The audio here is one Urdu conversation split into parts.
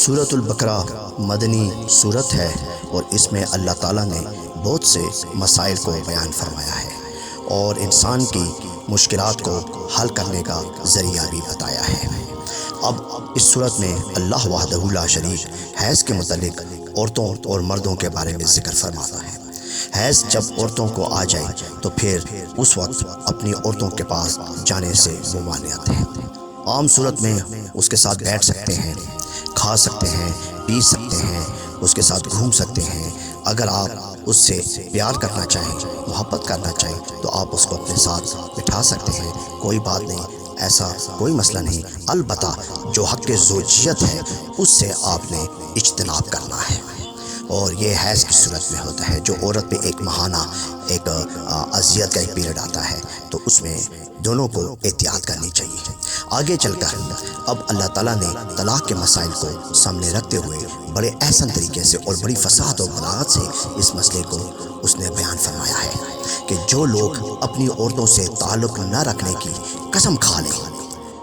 سورۃ البقرہ مدنی صورت ہے اور اس میں اللہ تعالیٰ نے بہت سے مسائل کو بیان فرمایا ہے اور انسان کی مشکلات کو حل کرنے کا ذریعہ بھی بتایا ہے۔ اب اس صورت میں اللہ وحدہ لا شریک حیض کے متعلق عورتوں اور مردوں کے بارے میں ذکر فرماتا ہے۔ حیض جب عورتوں کو آ جائے تو پھر اس وقت اپنی عورتوں کے پاس جانے سے ممانعت ہے۔ عام صورت میں اس کے ساتھ بیٹھ سکتے ہیں، کھا سکتے ہیں، پی سکتے ہیں، اس کے ساتھ گھوم سکتے ہیں۔ اگر آپ اس سے پیار کرنا چاہیں، محبت کرنا چاہیں تو آپ اس کو اپنے ساتھ بٹھا سکتے ہیں، کوئی بات نہیں، ایسا کوئی مسئلہ نہیں۔ البتہ جو حق زوجیت ہے اس سے آپ نے اجتناب کرنا ہے، اور یہ حیض کی صورت میں ہوتا ہے۔ جو عورت پہ ایک ماہانہ ایک اذیت کا ایک پیریڈ آتا ہے تو اس میں دونوں کو احتیاط کرنی چاہیے۔ آگے چل کر اب اللہ تعالیٰ نے طلاق کے مسائل کو سامنے رکھتے ہوئے بڑے احسن طریقے سے اور بڑی فصاحت و بلاغت سے اس مسئلے کو اس نے بیان فرمایا ہے کہ جو لوگ اپنی عورتوں سے تعلق نہ رکھنے کی قسم کھا لیں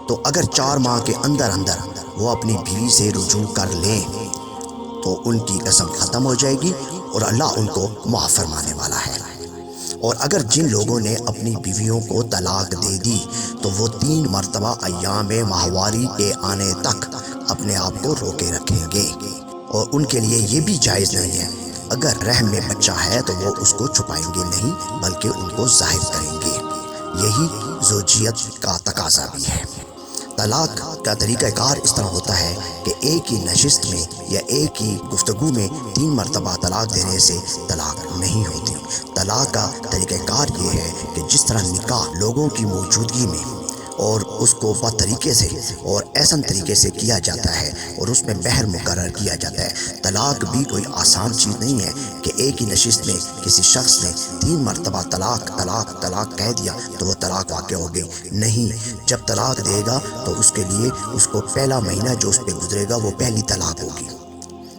تو اگر 4 ماہ کے اندر وہ اپنی بیوی سے رجوع کر لیں تو ان کی قسم ختم ہو جائے گی اور اللہ ان کو معاف فرمانے والا ہے۔ اور اگر جن لوگوں نے اپنی بیویوں کو طلاق دے دی تو وہ 3 مرتبہ ایام ماہواری کے آنے تک اپنے آپ کو روکے رکھیں گے، اور ان کے لیے یہ بھی جائز نہیں ہے اگر رحم میں بچہ ہے تو وہ اس کو چھپائیں گے نہیں بلکہ ان کو ظاہر کریں گے۔ یہی زوجیت کا تقاضا بھی ہے۔ طلاق کا طریقہ کار اس طرح ہوتا ہے کہ ایک ہی نشست میں یا ایک ہی گفتگو میں 3 مرتبہ طلاق دینے سے طلاق نہیں ہوتی۔ طلاق کا طریقہ کار یہ ہے کہ جس طرح نکاح لوگوں کی موجودگی میں اور اس کو با طریقے سے اور احسن طریقے سے کیا جاتا ہے اور اس میں مہر مقرر کیا جاتا ہے، طلاق بھی کوئی آسان چیز نہیں ہے کہ ایک ہی نشست میں کسی شخص نے 3 مرتبہ طلاق طلاق طلاق کہہ دیا تو وہ طلاق واقع ہو گئی۔ نہیں، جب طلاق دے گا تو اس کے لیے اس کو پہلا مہینہ جو اس پہ گزرے گا وہ پہلی طلاق ہوگی۔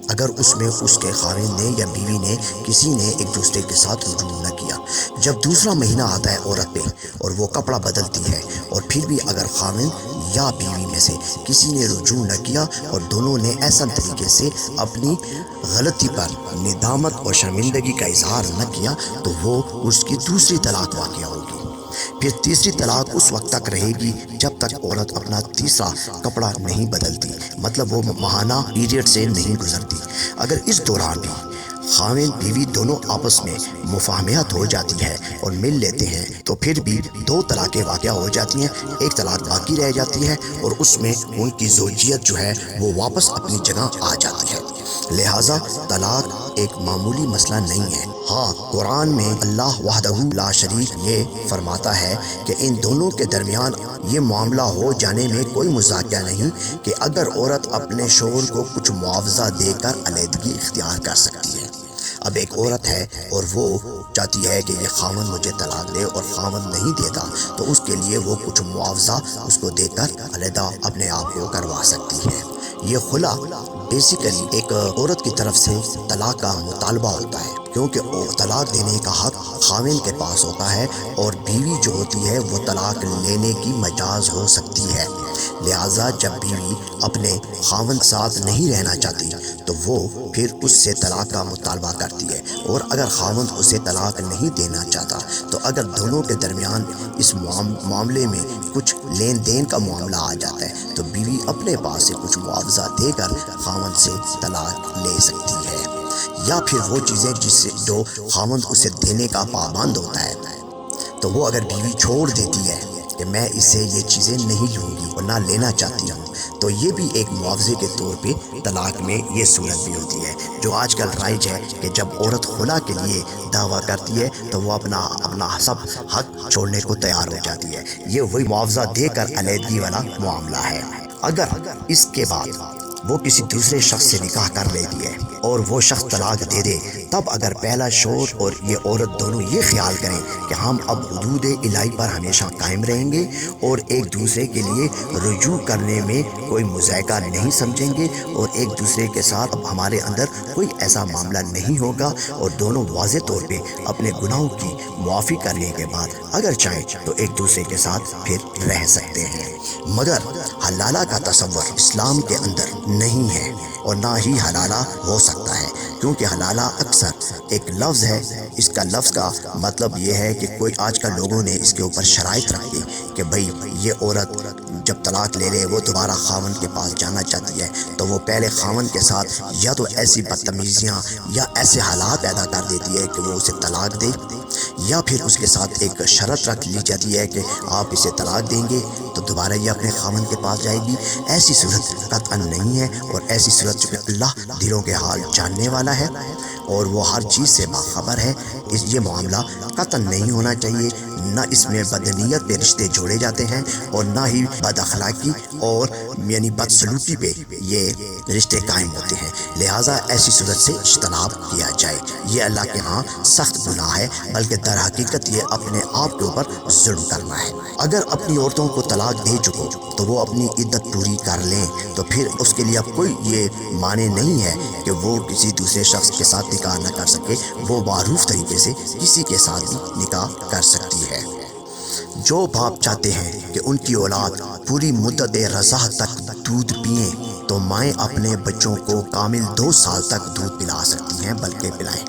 اگر اس میں اس کے خاوند نے یا بیوی نے کسی نے ایک دوسرے کے ساتھ رجوع نہ کیا، جب دوسرا مہینہ آتا ہے عورت پہ اور وہ کپڑا بدلتی ہے اور پھر بھی اگر خاوند یا بیوی میں سے کسی نے رجوع نہ کیا اور دونوں نے ایسا طریقے سے اپنی غلطی پر ندامت اور شرمندگی کا اظہار نہ کیا تو وہ اس کی دوسری طلاق واقع ہوگی۔ پھر تیسری طلاق اس وقت تک رہے گی جب تک عورت اپنا تیسرا کپڑا نہیں بدلتی، مطلب وہ ماہانہ پیریڈ سے نہیں گزرتی۔ اگر اس دوران بھی خاوند بیوی دونوں آپس میں مفاہمت ہو جاتی ہے اور مل لیتے ہیں تو پھر بھی 2 طلاقیں واقع ہو جاتی ہیں، ایک طلاق باقی رہ جاتی ہے اور اس میں ان کی زوجیت جو ہے وہ واپس اپنی جگہ آ جاتی ہے۔ لہٰذا طلاق ایک معمولی مسئلہ نہیں ہے۔ ہاں، قرآن میں اللہ وحدہ لا شریک یہ فرماتا ہے کہ ان دونوں کے درمیان یہ معاملہ ہو جانے میں کوئی مذاکرہ نہیں کہ اگر عورت اپنے شوہر کو کچھ معاوضہ دے کر علیحدگی اختیار کر سکتی ہے۔ اب ایک عورت ہے اور وہ چاہتی ہے کہ یہ خاوند مجھے طلاق دے اور خاوند نہیں دیتا تو اس کے لیے وہ کچھ معاوضہ اس کو دے کر علیحدہ اپنے آپ کو کروا سکتی ہے۔ یہ خلا بیسیکلی ایک عورت کی طرف سے طلاق کا مطالبہ ہوتا ہے، کیونکہ طلاق دینے کا حق خاوند کے پاس ہوتا ہے اور بیوی جو ہوتی ہے وہ طلاق لینے کی مجاز ہو سکتی ہے۔ لہٰذا جب بیوی اپنے خاوند ساتھ نہیں رہنا چاہتی تو وہ پھر اس سے طلاق کا مطالبہ کرتی ہے، اور اگر خاوند اسے طلاق نہیں دینا چاہتا تو اگر دونوں کے درمیان اس معاملے میں کچھ لین دین کا معاملہ آ جاتا ہے تو بیوی اپنے پاس سے کچھ معاوضہ دے کر خاوند سے طلاق لے سکتی ہے، یا پھر وہ چیزیں جس سے جو خاوند اسے دینے کا پابند ہوتا ہے تو وہ اگر بیوی چھوڑ دیتی ہے کہ میں اس سے یہ چیزیں نہیں لوں گی اور نہ لینا چاہتی ہوں تو یہ بھی ایک معاوضے کے طور پہ طلاق میں یہ صورت بھی ہوتی ہے۔ جو آج کل رائج ہے کہ جب عورت خلا کے لیے دعویٰ کرتی ہے تو وہ اپنا سب حق چھوڑنے کو تیار ہو جاتی ہے۔ یہ وہی معاوضہ دے کر علیحدگی والا معاملہ ہے۔ اگر اس کے بعد وہ کسی دوسرے شخص سے نکاح کر لیتی ہے اور وہ شخص طلاق دے دے تب اگر پہلا شوہر اور یہ عورت دونوں یہ خیال کریں کہ ہم اب حدود الہی پر ہمیشہ قائم رہیں گے اور ایک دوسرے کے لیے رجوع کرنے میں کوئی مذائقہ نہیں سمجھیں گے اور ایک دوسرے کے ساتھ اب ہمارے اندر کوئی ایسا معاملہ نہیں ہوگا، اور دونوں واضح طور پہ اپنے گناہوں کی معافی کرنے کے بعد اگر چاہیں تو ایک دوسرے کے ساتھ پھر رہ سکتے ہیں، مگر حلالہ کا تصور اسلام کے اندر نہیں ہے اور نہ ہی حلالہ ہو سکتا ہے، کیونکہ حلالہ اکثر ایک لفظ ہے۔ اس کا لفظ کا مطلب یہ ہے کہ کوئی آج کل لوگوں نے اس کے اوپر شرائط رکھ دی کہ بھئی یہ عورت جب طلاق لے لے وہ دوبارہ خاوند کے پاس جانا چاہتی ہے تو وہ پہلے خاوند کے ساتھ یا تو ایسی بدتمیزیاں یا ایسے حالات پیدا کر دیتی ہے کہ وہ اسے طلاق دے، یا پھر اس کے ساتھ ایک شرط رکھ لی جاتی ہے کہ آپ اسے طلاق دیں گے تو دوبارہ یہ اپنے خاوند کے پاس جائے گی۔ ایسی صورت قطعا نہیں ہے، اور ایسی صورت چونکہ اللہ دلوں کے حال جاننے والا ہے اور وہ ہر چیز سے باخبر ہے، یہ معاملہ قطعا نہیں ہونا چاہیے۔ نہ اس میں بدنیت پہ رشتے جوڑے جاتے ہیں اور نہ ہی بد اخلاقی اور یعنی بدسلوکی پہ یہ رشتے قائم ہوتے ہیں، لہٰذا ایسی صورت سے اجتناب کیا جائے۔ یہ اللہ کے ہاں سخت گناہ ہے، بلکہ در حقیقت یہ اپنے آپ کے اوپر ظلم کرنا ہے۔ اگر اپنی عورتوں کو طلاق دے چکو تو وہ اپنی عدت پوری کر لیں، تو پھر اس کے لیے اب کوئی یہ معنی نہیں ہے کہ وہ کسی دوسرے شخص کے ساتھ نکاح نہ کر سکے، وہ معروف طریقے سے کسی کے ساتھ بھی نکاح کر سکتی ہے۔ جو باپ چاہتے ہیں کہ ان کی اولاد پوری مدت رضاع تک دودھ پئیں تو مائیں اپنے بچوں کو کامل 2 سال تک دودھ پلا سکتی ہیں، بلکہ پلائیں۔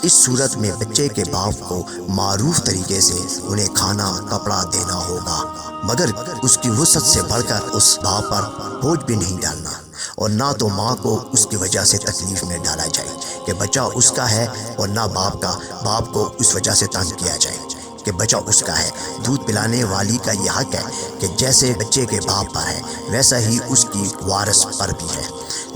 اس صورت میں بچے کے باپ کو معروف طریقے سے انہیں کھانا کپڑا دینا ہوگا، مگر اس کی وسعت سے بڑھ کر اس باپ پر بوجھ بھی نہیں ڈالنا، اور نہ تو ماں کو اس کی وجہ سے تکلیف میں ڈالا جائے کہ بچہ اس کا ہے، اور نہ باپ کو اس وجہ سے تنگ کیا جائے کہ بچہ اس کا ہے۔ دودھ پلانے والی کا یہ حق ہے کہ جیسے بچے کے باپ پر ہے ویسا ہی اس کی وارث پر بھی ہے،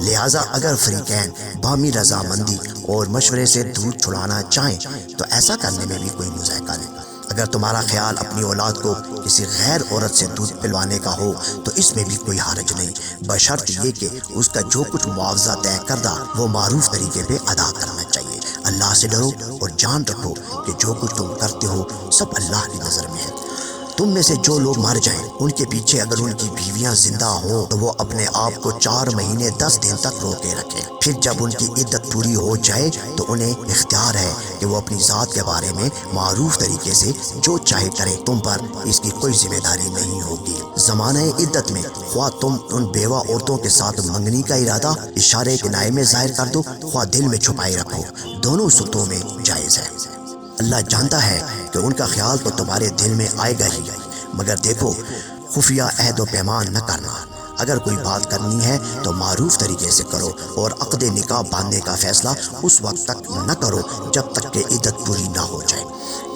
لہٰذا اگر فریقین باہمی رضامندی اور مشورے سے دودھ چھڑانا چاہیں تو ایسا کرنے میں بھی کوئی مذائقہ نہیں۔ اگر تمہارا خیال اپنی اولاد کو کسی غیر عورت سے دودھ پلوانے کا ہو تو اس میں بھی کوئی حرج نہیں، بشرط یہ کہ اس کا جو کچھ معاوضہ طے کردہ وہ معروف طریقے پہ ادا کرنا چاہیے۔ اللہ سے ڈرو اور جان رکھو کہ جو کچھ تم کرتے ہو سب اللہ کی نظر میں ہے۔ تم میں سے جو لوگ مر جائیں ان کے پیچھے اگر ان کی بیویاں زندہ ہوں تو وہ اپنے آپ کو 4 مہینے 10 دن تک روکے رکھیں، پھر جب ان کی عدت پوری ہو جائے تو انہیں اختیار ہے کہ وہ اپنی ذات کے بارے میں معروف طریقے سے جو چاہے کریں، تم پر اس کی کوئی ذمہ داری نہیں ہوگی۔ زمانہ عدت میں خواہ تم ان بیوہ عورتوں کے ساتھ منگنی کا ارادہ اشارے کنائے میں ظاہر کر دو، خواہ دل میں چھپائے رکھو، دونوں صورتوں میں جائز ہے۔ اللہ جانتا ہے کہ ان کا خیال تو تمہارے دل میں آئے گا ہی، مگر دیکھو خفیہ عہد و پیمان نہ کرنا۔ اگر کوئی بات کرنی ہے تو معروف طریقے سے کرو، اور عقد نکاح باندھنے کا فیصلہ اس وقت تک نہ کرو جب تک کہ عدت پوری نہ ہو جائے۔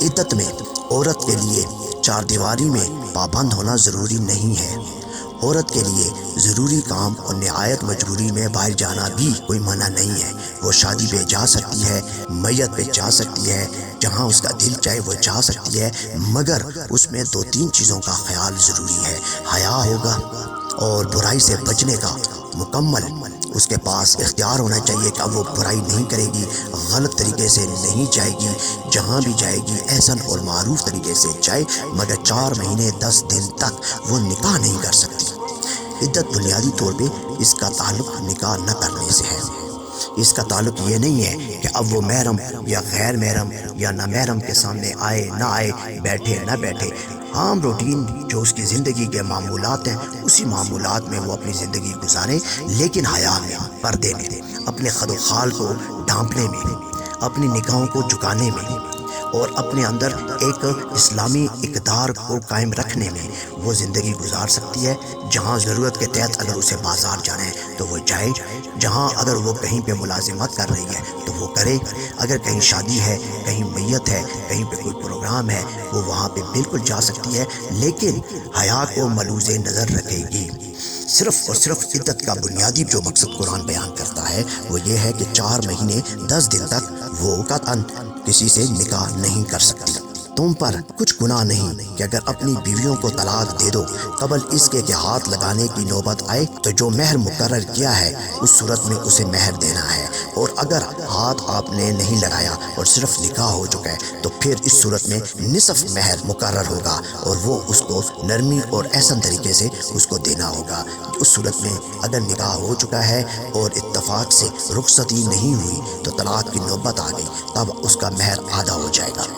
عدت میں عورت کے لیے 4 دیواری میں پابند ہونا ضروری نہیں ہے۔ عورت کے لیے ضروری کام اور نہایت مجبوری میں باہر جانا بھی کوئی منع نہیں ہے۔ وہ شادی پہ جا سکتی ہے، میت پہ جا سکتی ہے، جہاں اس کا دل چاہے وہ جا سکتی ہے، مگر اس میں 2-3 چیزوں کا خیال ضروری ہے۔ حیا ہوگا اور برائی سے بچنے کا مکمل اس کے پاس اختیار ہونا چاہیے کہ وہ برائی نہیں کرے گی، غلط طریقے سے نہیں جائے گی، جہاں بھی جائے گی احسن اور معروف طریقے سے جائے، مگر 4 مہینے 10 دن تک وہ نکاح نہیں کر سکتی۔ عدت بنیادی طور پہ اس کا تعلق نکاح نہ کرنے سے ہے۔ اس کا تعلق یہ نہیں ہے کہ اب وہ محرم یا غیر محرم یا نہ محرم کے سامنے آئے نہ آئے، بیٹھے نہ بیٹھے، عام روٹین جو اس کی زندگی کے معمولات ہیں اسی معمولات میں وہ اپنی زندگی گزارے، لیکن حیا میں، پردے میں، اپنے خد و خال کو ڈھانپنے میں، اپنی نگاہوں کو جھکانے میں اور اپنے اندر ایک اسلامی اقدار کو قائم رکھنے میں وہ زندگی گزار سکتی ہے۔ جہاں ضرورت کے تحت اگر اسے بازار جانا ہے تو وہ جائے، جہاں اگر وہ کہیں پہ ملازمت کر رہی ہے تو وہ کرے، اگر کہیں شادی ہے، کہیں میت ہے، کہیں پہ کوئی پروگرام ہے، وہ وہاں پہ بالکل جا سکتی ہے، لیکن حیا کو ملوز نظر رکھے گی۔ صرف اور صرف عدت کا بنیادی جو مقصد قرآن بیان کرتا ہے وہ یہ ہے کہ 4 مہینے 10 دن تک وہ قطعاً کسی سے نکاح نہیں کر سکتی۔ تم پر کچھ گناہ نہیں کہ اگر اپنی بیویوں کو طلاق دے دو قبل اس کے کہ ہاتھ لگانے کی نوبت آئے تو جو مہر مقرر کیا ہے اس صورت میں اسے مہر دینا ہے، اور اگر ہاتھ آپ نے نہیں لگایا اور صرف نکاح ہو چکا ہے تو پھر اس صورت میں نصف مہر مقرر ہوگا، اور وہ اس کو نرمی اور احسن طریقے سے اس کو دینا ہوگا۔ اس صورت میں اگر نکاح ہو چکا ہے اور اتفاق سے رخصتی نہیں ہوئی تو طلاق کی نوبت آ گئی، تب اس کا مہر آدھا ہو جائے گا۔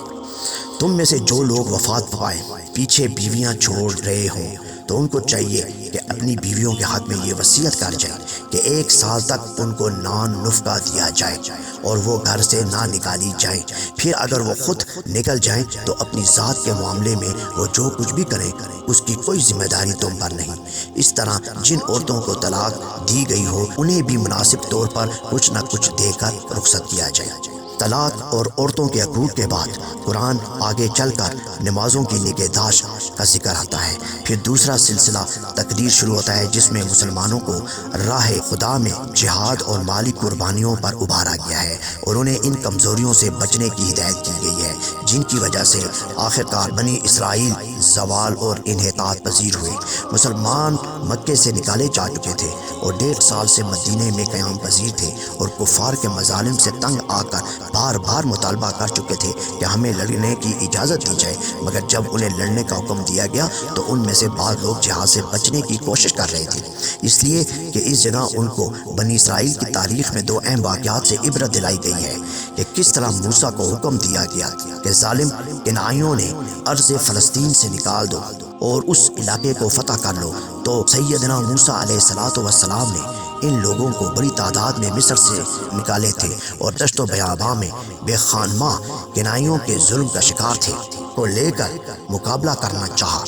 تم میں سے جو لوگ وفات پائیں پیچھے بیویاں چھوڑ رہے ہوں تو ان کو چاہیے کہ اپنی بیویوں کے حق میں یہ وصیت کر جائیں کہ 1 سال تک ان کو نان نفقہ دیا جائے اور وہ گھر سے نہ نکالی جائیں۔ پھر اگر وہ خود نکل جائیں تو اپنی ذات کے معاملے میں وہ جو کچھ بھی کریں اس کی کوئی ذمہ داری تم پر نہیں۔ اس طرح جن عورتوں کو طلاق دی گئی ہو انہیں بھی مناسب طور پر کچھ نہ کچھ دے کر رخصت کیا جائے۔ طلاق اور عورتوں کے حقوق کے بعد قرآن آگے چل کر نمازوں کی نگہداشت کا ذکر آتا ہے۔ پھر دوسرا سلسلہ تقریر شروع ہوتا ہے جس میں مسلمانوں کو راہ خدا میں جہاد اور مالی قربانیوں پر ابھارا گیا ہے اور انہیں ان کمزوریوں سے بچنے کی ہدایت کی گئی ہے جن کی وجہ سے آخرکار بنی اسرائیل زوال اور انحطاط پذیر ہوئے۔ مسلمان مکے سے نکالے جا چکے تھے اور 1.5 سال سے مدینے میں قیام پذیر تھے اور کفار کے مظالم سے تنگ آ کر بار بار مطالبہ کر چکے تھے کہ ہمیں لڑنے کی اجازت دی جائے، مگر جب انہیں لڑنے کا حکم دیا گیا تو ان میں سے بعض لوگ جہاد سے بچنے کی کوشش کر رہے تھے، اس لیے کہ اس جگہ ان کو بنی اسرائیل کی تاریخ میں 2 اہم واقعات سے عبرت دلائی گئی ہے کہ کس طرح موسیٰ کو حکم دیا گیا کہ ظالم کنعانیوں نے ارض فلسطین سے نکال دو اور اس علاقے کو فتح کر لو، تو سیدنا موسیٰ علیہ السلام نے ان لوگوں کو بڑی تعداد میں مصر سے نکالے تھے اور دشت و بیاباں میں بے خانمہ کنعانیوں کے ظلم کا شکار تھے کو لے کر مقابلہ کرنا چاہا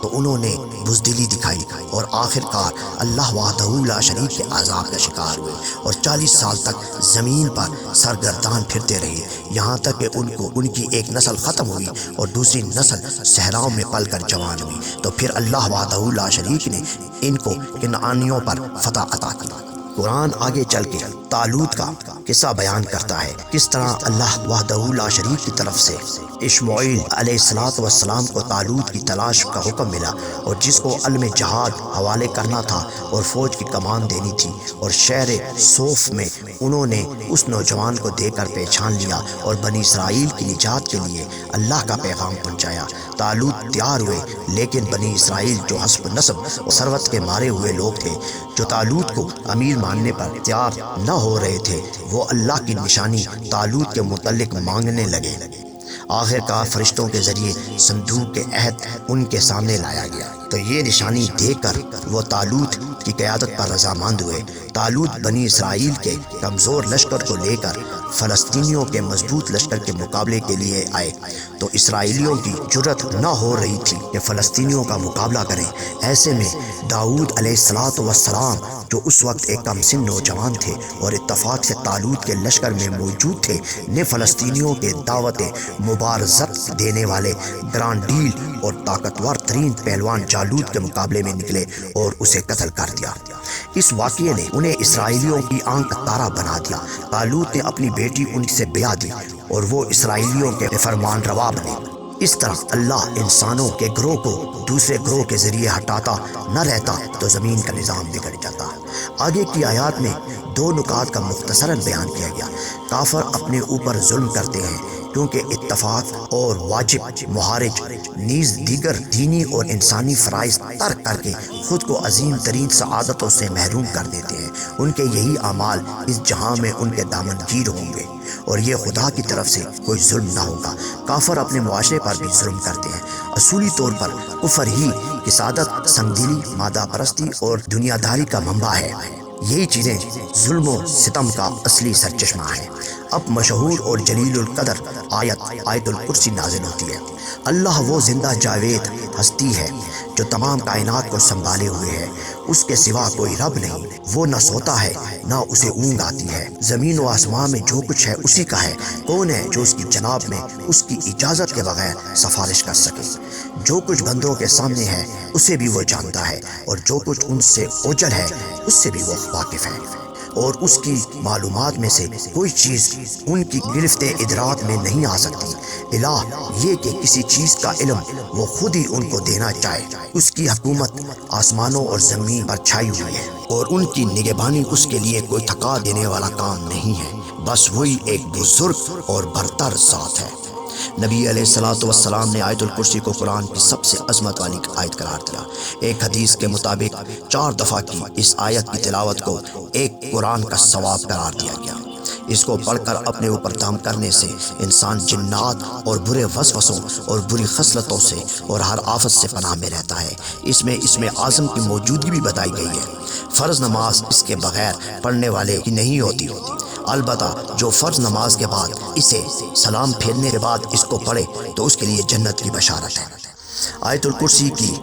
تو انہوں نے بزدلی دکھائی اور آخرکار اللہ وحدہ لا شریک کے عذاب کا شکار ہوئے اور 40 سال تک زمین پر سرگردان پھرتے رہے، یہاں تک کہ ان کی ایک نسل ختم ہوئی اور دوسری نسل صحراؤں میں پل کر جوان ہوئی، تو پھر اللہ وحدہ لا شریک نے ان کو کنعانیوں پر فتح عطا کی۔ قرآن آگے چل کے طالوت کا قصہ بیان کرتا ہے، کس طرح اللہ وحدہ لا شریک کی طرف سے اشمعیل علیہ السلام کو طالوت کی تلاش کا حکم ملا اور جس کو علم جہاد حوالے کرنا تھا اور فوج کی کمان دینی تھی، اور شہر صوف میں انہوں نے اس نوجوان کو دے کر پہچان لیا اور بنی اسرائیل کی نجات کے لیے اللہ کا پیغام پہنچایا۔ طالوت تیار ہوئے لیکن بنی اسرائیل جو حسب نسب اور ثروت کے مارے ہوئے لوگ تھے، جو طالوت کو امیر ماننے پر تیار نہ ہو رہے تھے، وہ اللہ کی نشانی طالوت کے متعلق مانگنے لگے۔ آخرکار فرشتوں کے ذریعے صندوق کے عہد ان کے سامنے لایا گیا تو یہ نشانی دیکھ کر وہ طالوت کی قیادت پر رضامند ہوئے۔ طالوت بنی اسرائیل کے کمزور لشکر کو لے کر فلسطینیوں کے مضبوط لشکر کے مقابلے کے لیے آئے تو اسرائیلیوں کی جرت نہ ہو رہی تھی کہ فلسطینیوں کا مقابلہ کریں۔ ایسے میں داؤد علیہ السلام جو اس وقت ایک کم سن نوجوان تھے اور اتفاق سے طالوت کے لشکر میں موجود تھے، نے فلسطینیوں کے دعوت مبارزت دینے والے گرانڈیل اور طاقتور ترین پہلوان جالوت کے مقابلے میں نکلے اور اسے قتل کر دیا۔ اس واقعے نے انہیں اسرائیلیوں کی آنکھ تارا بنا دیا۔ طالوت نے اپنی بیٹی ان سے بیاہ دی اور وہ اسرائیلیوں کے فرمان روا بنے۔ اس طرح اللہ انسانوں کے گروہ کو دوسرے گروہ کے ذریعے ہٹاتا نہ رہتا تو زمین کا نظام بگڑ جاتا۔ آگے کی آیات میں 2 نکات کا مختصراً بیان کیا گیا۔ کافر اپنے اوپر ظلم کرتے ہیں کیونکہ اتفاق اور واجب مہارج نیز دیگر دینی اور انسانی فرائض ترک کر کے خود کو عظیم ترین سعادتوں سے محروم کر دیتے ہیں۔ ان کے یہی اعمال اس جہاں میں ان کے دامنگیر ہوں گے اور یہ خدا کی طرف سے کوئی ظلم نہ ہوگا۔ کافر اپنے معاشرے پر بھی ظلم کرتے ہیں۔ اصولی طور پر کفر ہی کسادت، سنگدلی، مادہ پرستی اور دنیا داری کا منبع ہے۔ یہی چیزیں ظلم و ستم کا اصلی سرچشمہ ہے۔ اب مشہور اور جلیل القدر آیت الکرسی نازل ہوتی ہے۔ اللہ وہ زندہ جاوید ہستی ہے جو تمام کائنات کو سنبھالے ہوئے ہے، اس کے سوا کوئی رب نہیں۔ وہ نہ سوتا ہے نہ اسے اونگ آتی ہے، زمین و آسمان میں جو کچھ ہے اسی کا ہے۔ کون ہے جو اس کی جناب میں اس کی اجازت کے بغیر سفارش کر سکے؟ جو کچھ بندوں کے سامنے ہے اسے بھی وہ جانتا ہے اور جو کچھ ان سے اوجل ہے اس سے بھی وہ واقف ہے۔ اور اس کی معلومات میں سے کوئی چیز ان کی گرفت ادراک میں نہیں آ سکتی، الہ یہ کہ کسی چیز کا علم وہ خود ہی ان کو دینا چاہے۔ اس کی حکومت آسمانوں اور زمین پر چھائی ہوئی ہے، اور ان کی نگہبانی اس کے لیے کوئی تھکا دینے والا کام نہیں ہے، بس وہی ایک بزرگ اور برتر ذات ہے۔ نبی علیہ الصلوۃ والسلام نے آیت الکرسی کو قرآن کی سب سے عظمت والی آیت قرار دیا۔ ایک حدیث کے مطابق 4 دفعہ کی اس آیت کی تلاوت کو ایک قرآن کا ثواب قرار دیا گیا۔ اس کو پڑھ کر اپنے اوپر دم کرنے سے انسان جنات اور برے وسوسوں اور بری خصلتوں سے اور ہر آفت سے پناہ میں رہتا ہے۔ اس میں اسم اعظم کی موجودگی بھی بتائی گئی ہے۔ فرض نماز اس کے بغیر پڑھنے والے کی نہیں ہوتی، البتہ جو فرض نماز کے بعد اسے سلام پھیرنے کے بعد اس کو پڑھے تو اس کے لیے جنت کی بشارت ہے۔ آیت الکرسی کی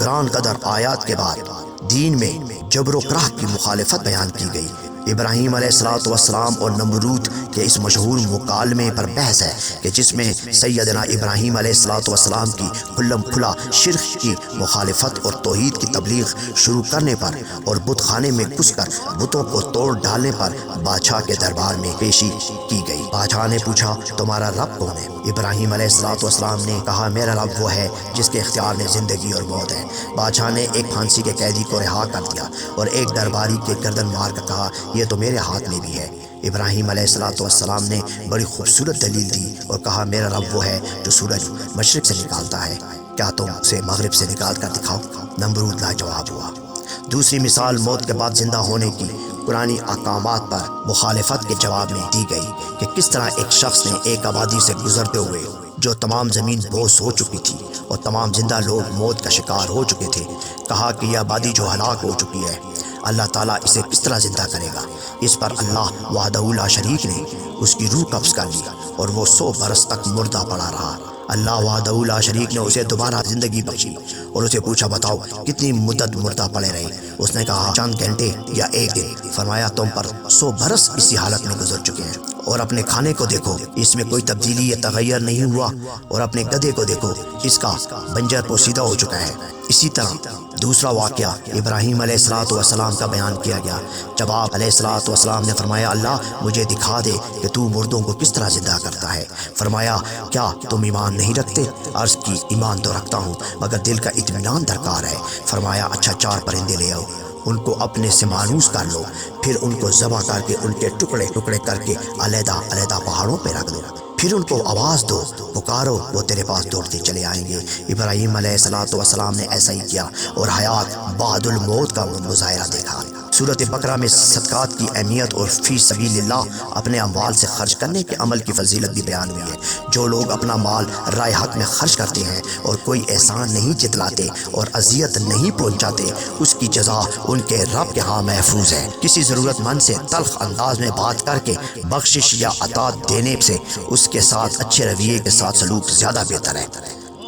گران قدر آیات کے بعد دین میں جبر و کرہ کی مخالفت بیان کی گئی۔ ابراہیم علیہ الصلوۃ والسلام اور نمرود کے اس مشہور مکالمے پر بحث ہے کہ جس میں سیدنا ابراہیم علیہ الصلوۃ والسلام کی کھلم کھلا شرک کی مخالفت اور توحید کی تبلیغ شروع کرنے پر اور بت خانے میں گھس کر بتوں کو توڑ ڈالنے پر بادشاہ کے دربار میں پیشی کی گئی۔ بادشاہ نے پوچھا تمہارا رب کون ہے؟ ابراہیم علیہ الصلوۃ والسلام نے کہا میرا رب وہ ہے جس کے اختیار میں زندگی اور موت ہے۔ بادشاہ نے ایک پھانسی کے قیدی کو رہا کر دیا اور ایک درباری کے گردن مار کر کہا یہ تو میرے ہاتھ میں بھی ہے۔ ابراہیم علیہ الصلوۃ والسلام نے بڑی خوبصورت دلیل دی اور کہا میرا رب وہ ہے جو سورج مشرق سے نکالتا ہے، کیا تم اسے مغرب سے نکال کر دکھاؤ؟ نمرود لاجواب ہوا۔ دوسری مثال موت کے بعد زندہ ہونے کی قرآنی احکامات پر مخالفت کے جواب میں دی گئی کہ کس طرح ایک شخص نے ایک آبادی سے گزرتے ہوئے جو تمام زمین بوس ہو چکی تھی اور تمام زندہ لوگ موت کا شکار ہو چکے تھے، کہا کہ یہ آبادی جو ہلاک ہو چکی ہے اللہ تعالیٰ اسے کس طرح زندہ کرے گا؟ اس پر اللہ وحدہ لا شریک نے اس کی روح قبض کر لی اور وہ 100 برس تک مردہ پڑا رہا۔ اللہ وحدہ لا شریک نے اسے دوبارہ زندگی بخشی اور اسے پوچھا بتاؤ کتنی مدت مردہ پڑے رہے؟ اس نے کہا چند گھنٹے یا ایک دن۔ فرمایا تم پر 100 برس اسی حالت میں گزر چکے ہیں، اور اپنے کھانے کو دیکھو اس میں کوئی تبدیلی یا تغیر نہیں ہوا، اور اپنے گدھے کو دیکھو اس کا بنجر پوسیدہ ہو چکا ہے۔ اسی طرح دوسرا واقعہ ابراہیم علیہ الصلوۃ والسلام کا بیان کیا گیا جب آپ علیہ الصلوۃ والسلام نے فرمایا اللہ مجھے دکھا دے کہ تو مردوں کو کس طرح زندہ کرتا ہے۔ فرمایا کیا تم ایمان نہیں رکھتے؟ عرض کی ایمان تو رکھتا ہوں مگر دل کا اطمینان درکار ہے۔ فرمایا اچھا 4 پرندے لے آؤ، ان کو اپنے سے مانوس کر لو، پھر ان کو ذبح کر کے ان کے ٹکڑے ٹکڑے کر کے علیحدہ علیحدہ پہاڑوں پہ رکھ دو، پھر ان کو آواز دو، پکارو، وہ تیرے پاس دوڑتے چلے آئیں گے۔ ابراہیم علیہ الصلوۃ والسلام نے ایسا ہی کیا اور حیات بعد الموت کا مظاہرہ دیکھا۔ سورۃ بقرہ میں صدقات کی اہمیت اور فی سبیل اللہ اپنے اموال سے خرچ کرنے کے عمل کی فضیلت بھی بیان ہوئی ہے۔ جو لوگ اپنا مال رائے حق میں خرچ کرتے ہیں اور کوئی احسان نہیں جتلاتے اور اذیت نہیں پہنچاتے، اس کی جزا ان کے رب کے ہاں محفوظ ہے۔ کسی ضرورت مند سے تلخ انداز میں بات کر کے بخشش یا عطا دینے سے اس کے ساتھ اچھے رویے کے ساتھ سلوک زیادہ بہتر ہے،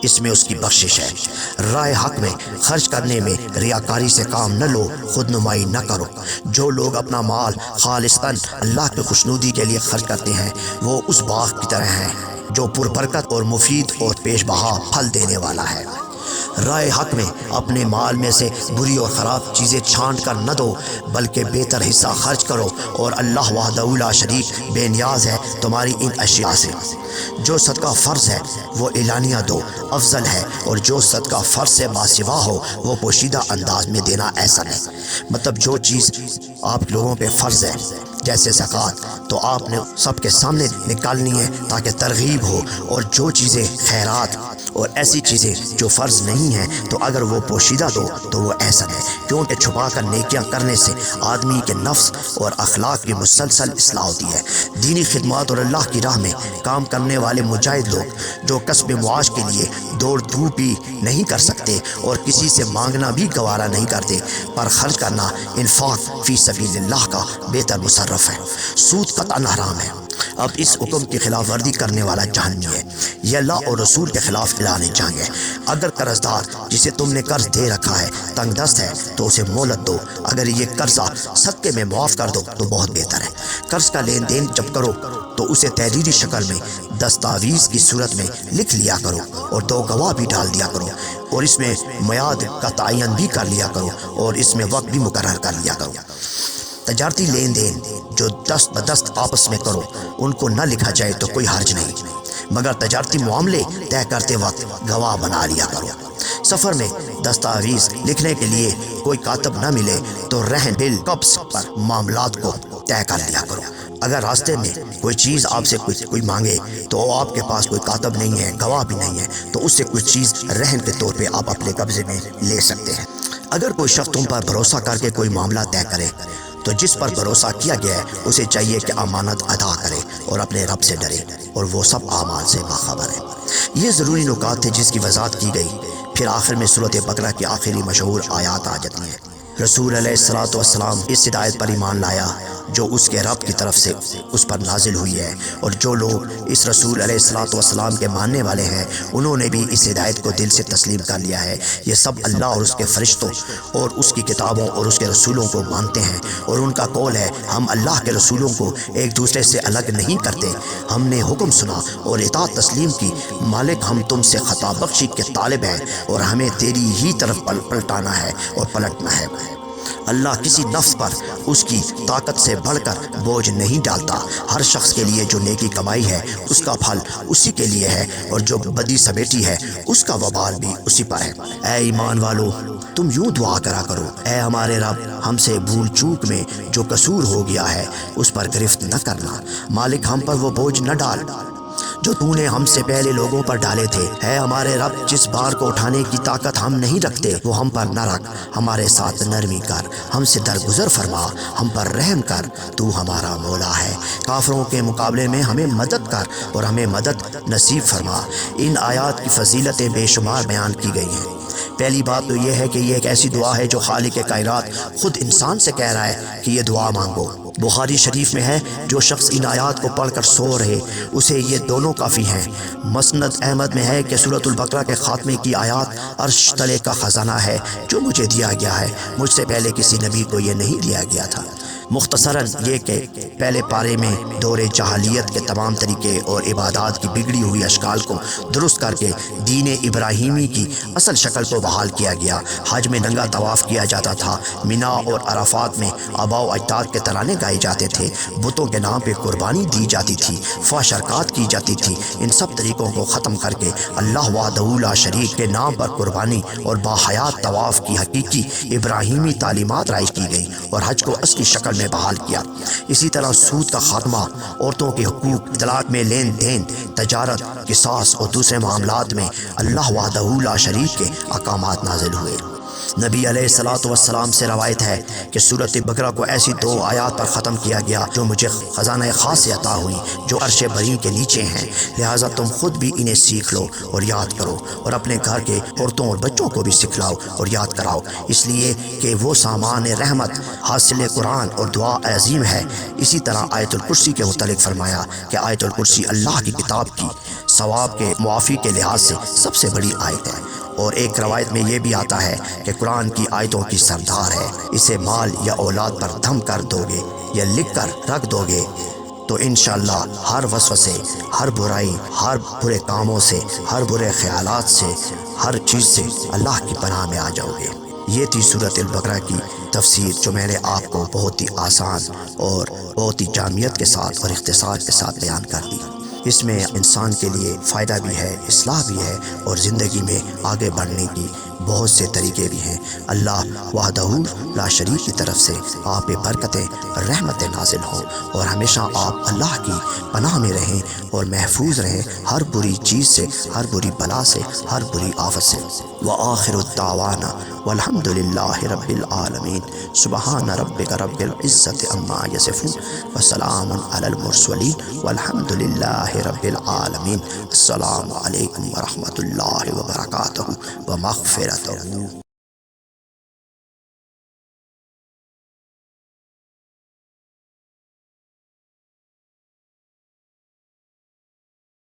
اس میں اس کی بخشش ہے۔ رائے حق میں خرچ کرنے میں ریاکاری سے کام نہ لو، خود نمائی نہ کرو۔ جو لوگ اپنا مال خالصتاً اللہ کی خوشنودی کے لیے خرچ کرتے ہیں وہ اس باغ کی طرح ہیں جو پربرکت اور مفید اور پیش بہا پھل دینے والا ہے۔ رائے حق میں اپنے مال میں سے بری اور خراب چیزیں چھانٹ کر نہ دو بلکہ بہتر حصہ خرچ کرو، اور اللہ وحدہ لا شریک بے نیاز ہے تمہاری ان اشیاء سے۔ جو صدقہ فرض ہے وہ اعلانیہ دو افضل ہے، اور جو صدقہ فرض سے باسوا ہو وہ پوشیدہ انداز میں دینا احسن ہے۔ مطلب جو چیز آپ لوگوں پہ فرض ہے جیسے زکوٰۃ تو آپ نے سب کے سامنے نکالنی ہے تاکہ ترغیب ہو، اور جو چیزیں خیرات اور ایسی چیزیں جو فرض نہیں ہیں تو اگر وہ پوشیدہ دو تو وہ احسن ہے، کیونکہ چھپا کر نیکیاں کرنے سے آدمی کے نفس اور اخلاق کی مسلسل اصلاح ہوتی ہے۔ دینی خدمات اور اللہ کی راہ میں کام کرنے والے مجاہد لوگ جو کسب معاش کے لیے دوڑ دھوپ بھی نہیں کر سکتے اور کسی سے مانگنا بھی گوارا نہیں کرتے، پر خرچ کرنا انفاق فی سبیل اللہ کا بہتر مصرف ہے۔ سود قطعاً حرام ہے۔ اب اس حکم کی خلاف ورزی کرنے والا جہنمی ہے، یہ اللہ اور رسول کے خلاف اعلان جنگ ہے۔ اگر قرض دار جسے تم نے قرض دے رکھا ہے تنگ دست ہے تو اسے مہلت دو، اگر یہ قرضہ صدقے میں معاف کر دو تو بہت بہتر ہے۔ قرض کا لین دین جب کرو تو اسے تحریری شکل میں دستاویز کی صورت میں لکھ لیا کرو اور 2 گواہ بھی ڈال دیا کرو، اور اس میں میعاد کا تعین بھی کر لیا کرو، اور اس میں وقت بھی مقرر کر لیا کرو۔ تجارتی لین دین جو دست بدست آپس میں کرو ان کو نہ لکھا جائے تو کوئی حرج نہیں، مگر تجارتی معاملے طے کرتے وقت گواہ بنا لیا کرو۔ سفر میں دستاویز لکھنے کے لیے کوئی کاتب نہ ملے تو رہن بل قبض پر معاملات کو طے کر لیا کرو۔ اگر راستے میں کوئی چیز آپ سے کوئی مانگے تو آپ کے پاس کوئی کاتب نہیں ہے، گواہ بھی نہیں ہے، تو اس سے کچھ چیز رہن کے طور پہ آپ اپنے قبضے میں لے سکتے ہیں۔ اگر کوئی شخص تم پر بھروسہ کر کے کوئی معاملہ طے کرے تو جس پر بھروسہ کیا گیا ہے اسے چاہیے کہ امانت ادا کرے اور اپنے رب سے ڈرے، اور وہ سب اعمال سے باخبر ہے۔ یہ ضروری نکات تھے جس کی وضاحت کی گئی۔ پھر آخر میں سورۃ بقرہ کی آخری مشہور آیات آ جاتی ہیں۔ رسول علیہ الصلوۃ والسلام اس ہدایت پر ایمان لایا جو اس کے رب کی طرف سے اس پر نازل ہوئی ہے، اور جو لوگ اس رسول علیہ الصلوۃ والسلام کے ماننے والے ہیں انہوں نے بھی اس ہدایت کو دل سے تسلیم کر لیا ہے۔ یہ سب اللہ اور اس کے فرشتوں اور اس کی کتابوں اور اس کے رسولوں کو مانتے ہیں، اور ان کا قول ہے ہم اللہ کے رسولوں کو ایک دوسرے سے الگ نہیں کرتے، ہم نے حکم سنا اور اطاعت تسلیم کی، مالک ہم تم سے خطا بخشی کے طالب ہیں اور ہمیں تیری ہی طرف پلٹانا ہے اور پلٹنا ہے۔ اللہ کسی نفس پر اس کی طاقت سے بڑھ کر بوجھ نہیں ڈالتا۔ ہر شخص کے لیے جو نیکی کمائی ہے اس کا پھل اسی کے لیے ہے، اور جو بدی سمیٹی ہے اس کا وبال بھی اسی پر ہے۔ اے ایمان والو، تم یوں دعا کرا کرو، اے ہمارے رب، ہم سے بھول چوک میں جو قصور ہو گیا ہے اس پر گرفت نہ کرنا، مالک ہم پر وہ بوجھ نہ ڈال جو تو نے ہم سے پہلے لوگوں پر ڈالے تھے۔ اے ہمارے رب، جس بار کو اٹھانے کی طاقت ہم نہیں رکھتے وہ ہم پر نہ رکھ، ہمارے ساتھ نرمی کر، ہم سے درگزر فرما، ہم پر رحم کر، تو ہمارا مولا ہے۔ کافروں کے مقابلے میں ہمیں مدد کر اور ہمیں مدد نصیب فرما۔ ان آیات کی فضیلتیں بے شمار بیان کی گئی ہیں۔ پہلی بات تو یہ ہے کہ یہ ایک ایسی دعا ہے جو خالق کائنات خود انسان سے کہہ رہا ہے کہ یہ دعا مانگو۔ بخاری شریف میں ہے جو شخص ان آیات کو پڑھ کر سو رہے اسے یہ دونوں کافی ہیں۔ مسند احمد میں ہے کہ سورۃ البقرہ کے خاتمے کی آیات عرش تلے کا خزانہ ہے جو مجھے دیا گیا ہے، مجھ سے پہلے کسی نبی کو یہ نہیں دیا گیا تھا۔ مختصراً یہ کہ پہلے پارے میں دور جاہلیت کے تمام طریقے اور عبادات کی بگڑی ہوئی اشکال کو درست کر کے دین ابراہیمی کی اصل شکل کو بحال کیا گیا۔ حج میں ننگا طواف کیا جاتا تھا، مینا اور عرفات میں آباء و اجداد کے ترانے گائے جاتے تھے، بتوں کے نام پہ قربانی دی جاتی تھی، فحش حرکات کی جاتی تھی۔ ان سب طریقوں کو ختم کر کے اللہ وحدہ لا شریک کے نام پر قربانی اور باحیات طواف کی حقیقی ابراہیمی تعلیمات رائج کی گئی اور حج کو اصلی شکل میں بحال کیا۔ اسی طرح سود کا خاتمہ، عورتوں کے حقوق، طلاق میں لین دین، تجارت، قصاص اور دوسرے معاملات میں اللہ وحدہ لا شریک کے احکامات نازل ہوئے۔ نبی علیہ الصلوۃ والسلام سے روایت ہے کہ سورۃ بقرہ کو ایسی دو آیات پر ختم کیا گیا جو مجھے خزانہ خاص سے عطا ہوئی، جو عرش بری کے نیچے ہیں، لہٰذا تم خود بھی انہیں سیکھ لو اور یاد کرو، اور اپنے گھر کے عورتوں اور بچوں کو بھی سکھلاؤ اور یاد کراؤ، اس لیے کہ وہ سامان رحمت، حاصل قرآن اور دعا عظیم ہے۔ اسی طرح آیت الکرسی کے متعلق فرمایا کہ آیت الکرسی اللہ کی کتاب کی ثواب کے معافی کے لحاظ سے سب سے بڑی آیت ہے، اور ایک روایت میں یہ بھی آتا ہے کہ قرآن کی آیتوں کی سردار ہے، اسے مال یا اولاد پر دھم کر دو گے یا لکھ کر رکھ دو گے تو انشاءاللہ ہر وسوسے، ہر برائی، ہر برے کاموں سے، ہر برے خیالات سے، ہر چیز سے اللہ کی پناہ میں آ جاؤ گے۔ یہ تھی سورۃ البقرہ کی تفسیر جو میں نے آپ کو بہت ہی آسان اور بہت ہی جامعیت کے ساتھ اور اختصار کے ساتھ بیان کر دی۔ اس میں انسان کے لیے فائدہ بھی ہے، اصلاح بھی ہے، اور زندگی میں آگے بڑھنے کی بہت سے طریقے بھی ہیں۔ اللہ وحدہ لا شریک کی طرف سے آپ پہ برکتیں، رحمتیں نازل ہوں، اور ہمیشہ آپ اللہ کی پناہ میں رہیں اور محفوظ رہیں ہر بری چیز سے، ہر بری بلا سے، ہر بری آفت سے۔ وآخر الدعوانا والحمد للہ رب العالمین۔ سبحان ربک رب العزت عما یصفون وسلام علی المرسلین والحمد للہ رب العالمین۔ السلام علیکم ورحمۃ اللہ وبرکاتہ ومغفرتہ۔